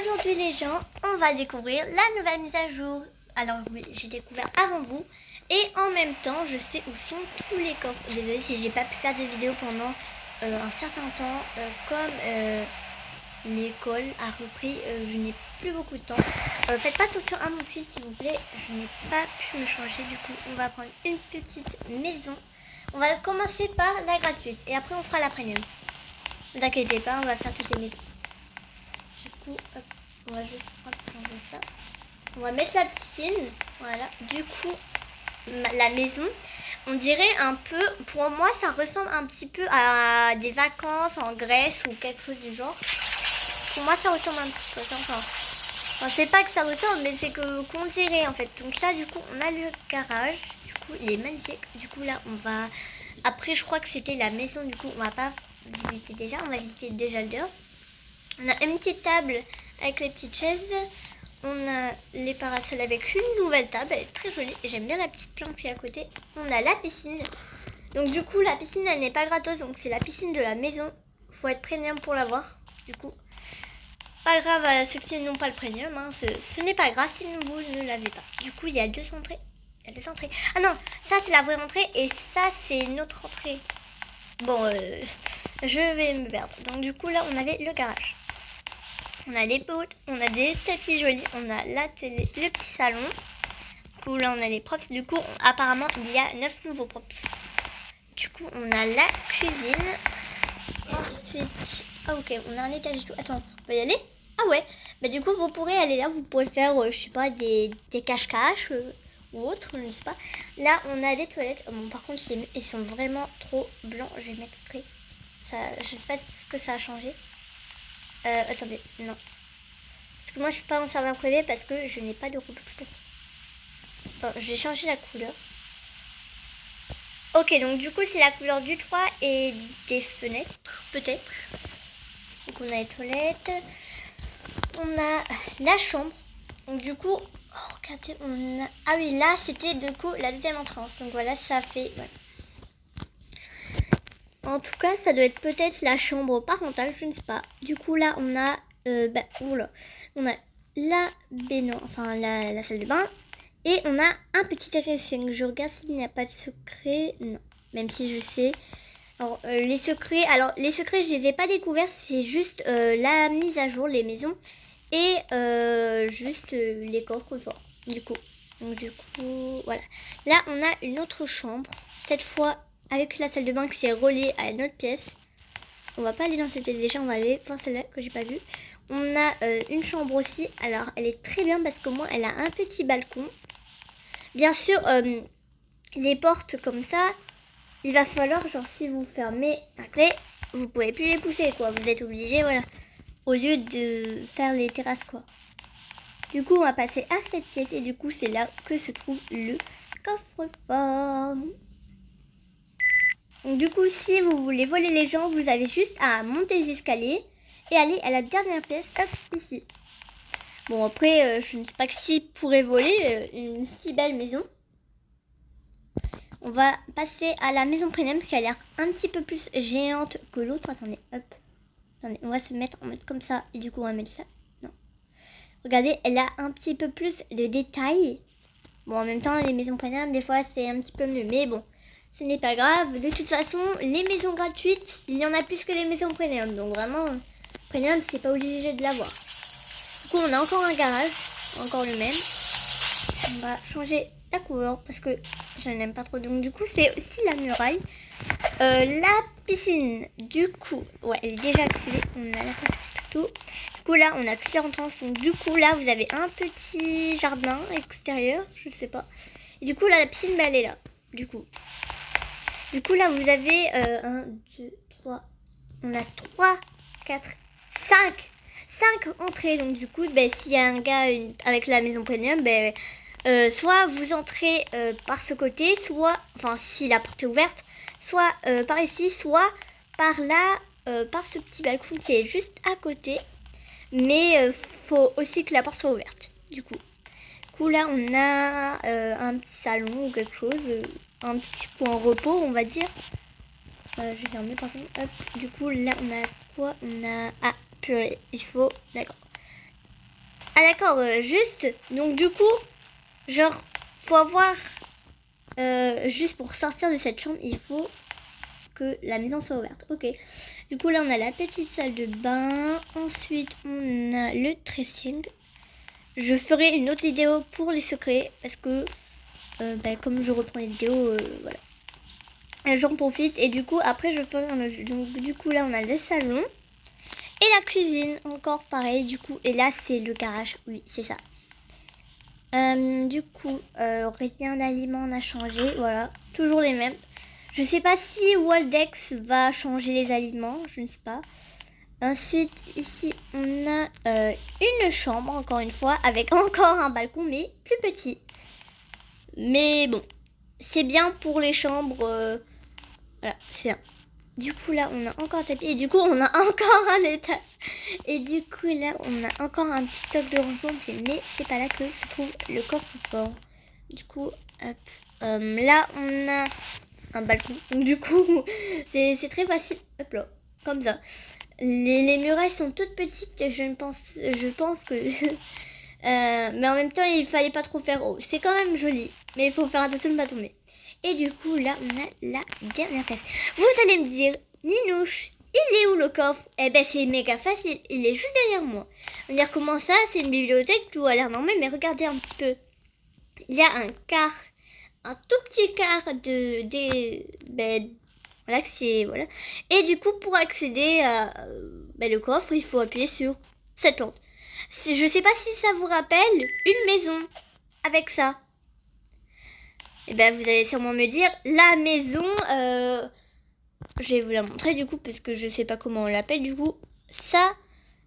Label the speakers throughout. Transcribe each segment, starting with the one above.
Speaker 1: Aujourd'hui les gens, on va découvrir la nouvelle mise à jour. Alors oui, j'ai découvert avant vous. Et en même temps, je sais où sont tous les coffres. Désolée si j'ai pas pu faire des vidéos pendant un certain temps. Comme l'école a repris, je n'ai plus beaucoup de temps. Faites pas attention à mon fil s'il vous plaît. Je n'ai pas pu me changer. Du coup, on va prendre une petite maison. On va commencer par la gratuite. Et après, on fera la premium. Ne vous inquiétez pas, on va faire toutes les maisons. Du coup, hop, on va juste prendre ça. On va mettre la piscine. Voilà. Du coup, la maison, on dirait un peu, pour moi, ça ressemble un petit peu à des vacances en Grèce ou quelque chose du genre. Pour moi, ça ressemble un petit peu. Enfin, c'est pas que ça ressemble, mais c'est que qu'on dirait en fait. Donc là, du coup, on a le garage. Du coup, il est magnifique. Du coup, là, on va. Après, je crois que c'était la maison. Du coup, on va pas visiter déjà. On va visiter déjà le dehors. On a une petite table avec les petites chaises. On a les parasols avec une nouvelle table. Elle est très jolie. J'aime bien la petite plante qui est à côté. On a la piscine. Donc du coup, la piscine, elle n'est pas gratos. Donc c'est la piscine de la maison. Faut être premium pour l'avoir. Du coup, pas grave à ceux qui n'ont pas le premium. Hein. Ce n'est pas grave si vous ne l'avez pas. Du coup, il y a deux entrées. Il y a deux entrées. Ah non, ça c'est la vraie entrée. Et ça c'est notre entrée. Bon, je vais me perdre. Donc du coup, là, on avait le garage. On a les potes, on a des tapis jolis, on a la télé, le petit salon. Du coup, là, on a les props. Du coup, apparemment, il y a 9 nouveaux props. Du coup, on a la cuisine. Ensuite, ah ok, on a un étage et tout. Attends, on va y aller? Ah ouais, bah du coup, vous pourrez aller là. Vous pourrez faire, je sais pas, des cache-cache ou autre, je ne sais pas. Là, on a des toilettes. Bon, par contre, ils sont vraiment trop blancs. Je vais mettre très... Ça, je sais pas ce que ça a changé. Attendez, non. Parce que moi je suis pas en serveur privé parce que je n'ai pas de Robux. Bon, je vais changer la couleur. Ok, donc du coup c'est la couleur du toit et des fenêtres, peut-être. Donc on a les toilettes. On a la chambre. Donc du coup, oh, regardez, on a... Ah oui, là c'était du coup la deuxième entrance. Donc voilà, ça fait... Ouais. En tout cas, ça doit être peut-être la chambre parentale, je ne sais pas. Du coup, là, on a, on a la baignoire, enfin la salle de bain, et on a un petit dressing. Je regarde s'il n'y a pas de secret. Non, même si je sais. Alors les secrets, je les ai pas découverts. C'est juste la mise à jour, les maisons, et juste les coffres forts. Du coup, voilà. Là, on a une autre chambre. Cette fois avec la salle de bain qui est reliée à une autre pièce. On va pas aller dans cette pièce déjà, on va aller voir celle-là que j'ai pas vue. On a une chambre aussi. Alors elle est très bien parce que moi elle a un petit balcon. Bien sûr, les portes comme ça, il va falloir genre si vous fermez la clé, vous pouvez plus les pousser quoi. Vous êtes obligé, voilà. Au lieu de faire les terrasses quoi. Du coup on va passer à cette pièce et du coup c'est là que se trouve le coffre-fort. Donc du coup, si vous voulez voler les gens, vous avez juste à monter les escaliers et aller à la dernière pièce, hop, ici. Bon, après, je ne sais pas qui pourrait voler une si belle maison. On va passer à la maison premium qui a l'air un petit peu plus géante que l'autre. Attendez, hop. Attendez, on va se mettre en mode comme ça et du coup, on va mettre ça. Non. Regardez, elle a un petit peu plus de détails. Bon, en même temps, les maisons premium, des fois, c'est un petit peu mieux, mais bon. Ce n'est pas grave. De toute façon, les maisons gratuites, il y en a plus que les maisons premium. Donc vraiment, premium, c'est pas obligé de l'avoir. Du coup, on a encore un garage. Encore le même. On va changer la couleur parce que je n'aime pas trop. Donc du coup, c'est aussi la muraille. La piscine, du coup, ouais, elle est déjà activée. On a la tout. Du coup, là, on a plusieurs entrances. Donc du coup, là, vous avez un petit jardin extérieur. Je ne sais pas. Et du coup, là, la piscine, bah, elle est là. Du coup, là, vous avez 1, 2, 3. On a 3, 4, 5 entrées. Donc, du coup, s'il y a un gars avec la maison premium, soit vous entrez par ce côté, soit, enfin, si la porte est ouverte, soit par ici, soit par là, par ce petit balcon qui est juste à côté. Mais faut aussi que la porte soit ouverte. Du coup, là, on a un petit salon ou quelque chose. Un petit point repos, on va dire. Je vais fermer par contre. Hop. Du coup, là, on a quoi? On a... Ah, purée. Il faut... D'accord. Ah d'accord, juste, donc du coup, genre, faut avoir, juste pour sortir de cette chambre, il faut que la maison soit ouverte. Ok, du coup là on a la petite salle de bain, ensuite on a le dressing. Je ferai une autre vidéo pour les secrets, parce que, comme je reprends les vidéos, voilà. J'en profite, et du coup après je ferai un jeu. Donc du coup là on a le salon. Et la cuisine, encore pareil, du coup. Et là, c'est le garage. Oui, c'est ça. Du coup, rien d'aliment n'a changé. Voilà, toujours les mêmes. Je sais pas si Waldex va changer les aliments. Je ne sais pas. Ensuite, ici, on a une chambre, encore une fois, avec encore un balcon, mais plus petit. Mais bon, c'est bien pour les chambres. Voilà, c'est bien. Du coup, là, on a encore un tapis. Et du coup, on a encore un étage. Et du coup, là, on a encore un petit stock de rangement. Mais c'est pas là que se trouve le coffre-fort. Du coup, hop. Là, on a un balcon. Donc, du coup, c'est très facile. Hop là, comme ça. Les murailles sont toutes petites. Je pense que... mais en même temps, il fallait pas trop faire haut. C'est quand même joli. Mais il faut faire attention de ne pas tomber. Et du coup, là, on a la dernière place. Vous allez me dire, Ninouche, il est où le coffre? Eh ben, c'est méga facile. Il est juste derrière moi. On va dire comment ça, c'est une bibliothèque, tout a l'air normal, mais regardez un petit peu. Il y a un tout petit quart voilà, voilà. Et du coup, pour accéder à le coffre, il faut appuyer sur cette plante. Je sais pas si ça vous rappelle une maison avec ça. Et ben vous allez sûrement me dire, la maison, je vais vous la montrer du coup, parce que je sais pas comment on l'appelle du coup. Ça,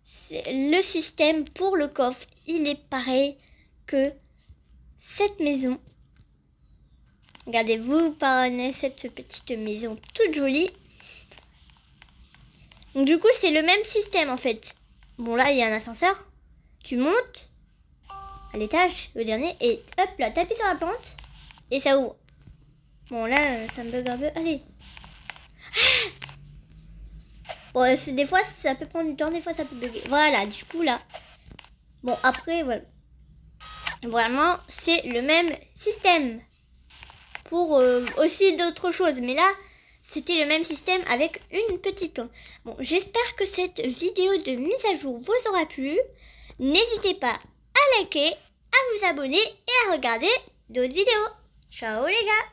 Speaker 1: c'est le système pour le coffre. Il est pareil que cette maison. Regardez, vous parrainez cette petite maison toute jolie. Donc du coup, c'est le même système en fait. Bon là, il y a un ascenseur. Tu montes à l'étage, le dernier, et hop là, t'appuies sur la plante et ça ouvre. Bon là, ça me bug un peu. Allez. Bon, des fois, ça peut prendre du temps, des fois, ça peut bugger. Voilà, du coup, là. Bon, après, voilà. Vraiment, c'est le même système. Pour aussi d'autres choses. Mais là, c'était le même système avec une petite plante. Bon, j'espère que cette vidéo de mise à jour vous aura plu. N'hésitez pas à liker, à vous abonner et à regarder d'autres vidéos. Ciao les gars!